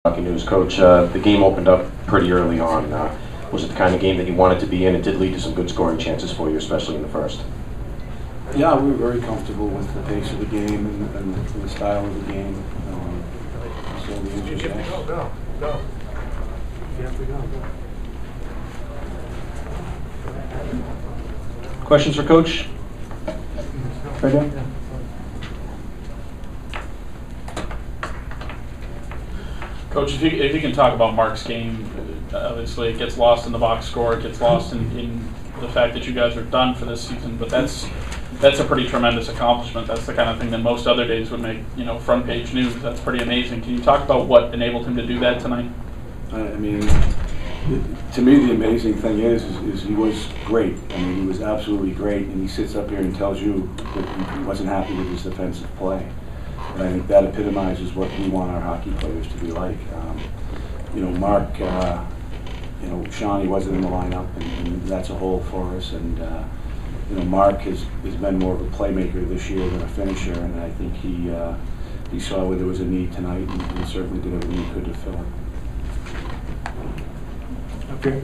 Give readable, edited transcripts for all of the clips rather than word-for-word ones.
Hockey News. Coach, the game opened up pretty early on. Was it the kind of game that you wanted to be in? It did lead to some good scoring chances for you, especially in the first. Yeah, we were very comfortable with the pace of the game and the style of the game. So the interest. Go. Questions for Coach? Right there. Coach, if you can talk about Mark's game, obviously it gets lost in the box score, it gets lost in the fact that you guys are done for this season, but that's a pretty tremendous accomplishment. That's the kind of thing that most other days would make, front page news. That's pretty amazing. Can you talk about what enabled him to do that tonight? I mean, to me the amazing thing is he was great. I mean, he was absolutely great, and he sits up here and tells you that he wasn't happy with his defensive play. And I think that epitomizes what we want our hockey players to be like. Mark, Shawnee wasn't in the lineup, and that's a hole for us. And Mark has been more of a playmaker this year than a finisher, and I think he saw where there was a need tonight, and certainly did everything he could to fill it. Okay,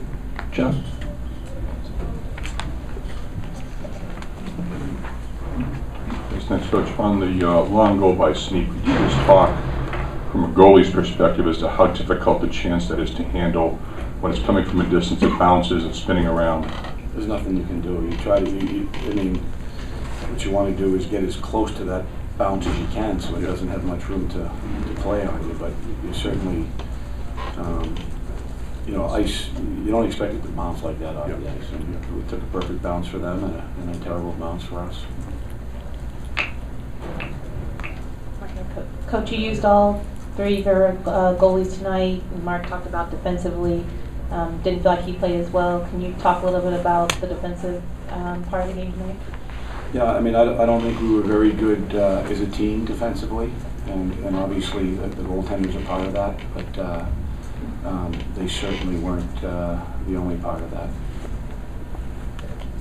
John. Thanks, Coach. On the long goal by Sneak, could you just talk from a goalie's perspective as to how difficult the chance that is to handle when it's coming from a distance, it bounces, it's spinning around? There's nothing you can do. You try to, what you want to do is get as close to that bounce as you can so it doesn't have much room to play on you, but you certainly, ice, you don't expect it to bounce like that off the ice. And it took a perfect bounce for them and a terrible bounce for us. Coach, you used all three of your goalies tonight. Mark talked about defensively. Didn't feel like he played as well. Can you talk a little bit about the defensive part of the game tonight? Yeah, I mean, I don't think we were very good as a team defensively, and obviously the goaltenders are part of that, but they certainly weren't the only part of that.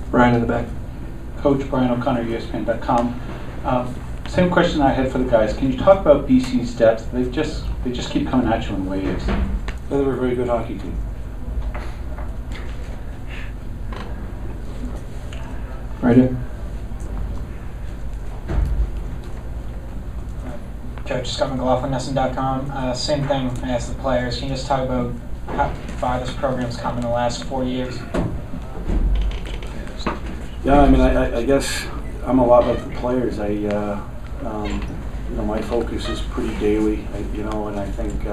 Brian in the back. Coach Brian O'Connor, ESPN.com. Same question I had for the guys. Can you talk about BC's depth? They just keep coming at you in waves. They were a very good hockey team. Right here. Coach Scott McLaughlin, NSN.com. Same thing I asked the players. Can you just talk about how far this program's come in the last 4 years? Yeah, I mean, I guess I'm a lot like the players. My focus is pretty daily, and I think,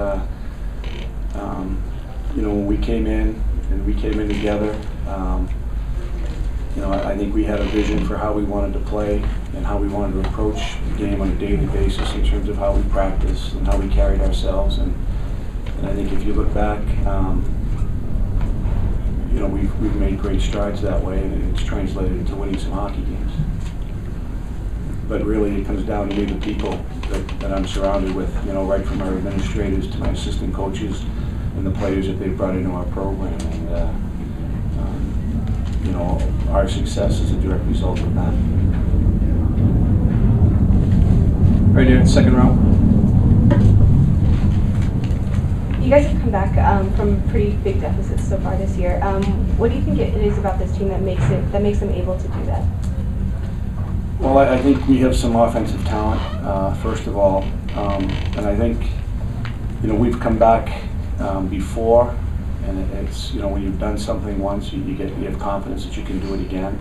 when we came in together, I think we had a vision for how we wanted to play and how we wanted to approach the game on a daily basis in terms of how we practiced and how we carried ourselves. And I think if you look back, we've made great strides that way, and it's translated into winning some hockey games. But really, it comes down to me, the people that I'm surrounded with, right from our administrators to my assistant coaches and the players that they've brought into our program. And, our success is a direct result of that. Right here, second row. You guys have come back from pretty big deficits so far this year. What do you think it is about this team that makes them able to do that? Well, I think we have some offensive talent, first of all, and I think we've come back before, and it's when you've done something once, you have confidence that you can do it again,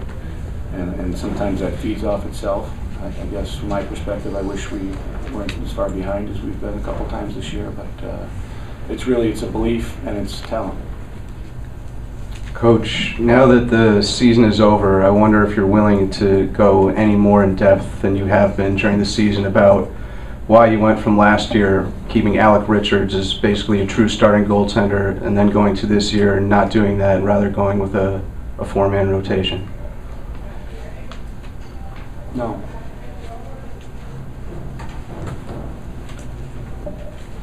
and sometimes that feeds off itself. I guess from my perspective, I wish we weren't as far behind as we've been a couple times this year, but it's a belief and it's talent. Coach, now that the season is over, I wonder if you're willing to go any more in depth than you have been during the season about why you went from last year keeping Alec Richards as basically a true starting goaltender and then going to this year and not doing that and rather going with a four-man rotation. No.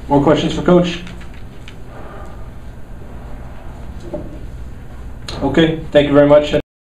More questions for Coach? Okay, thank you very much.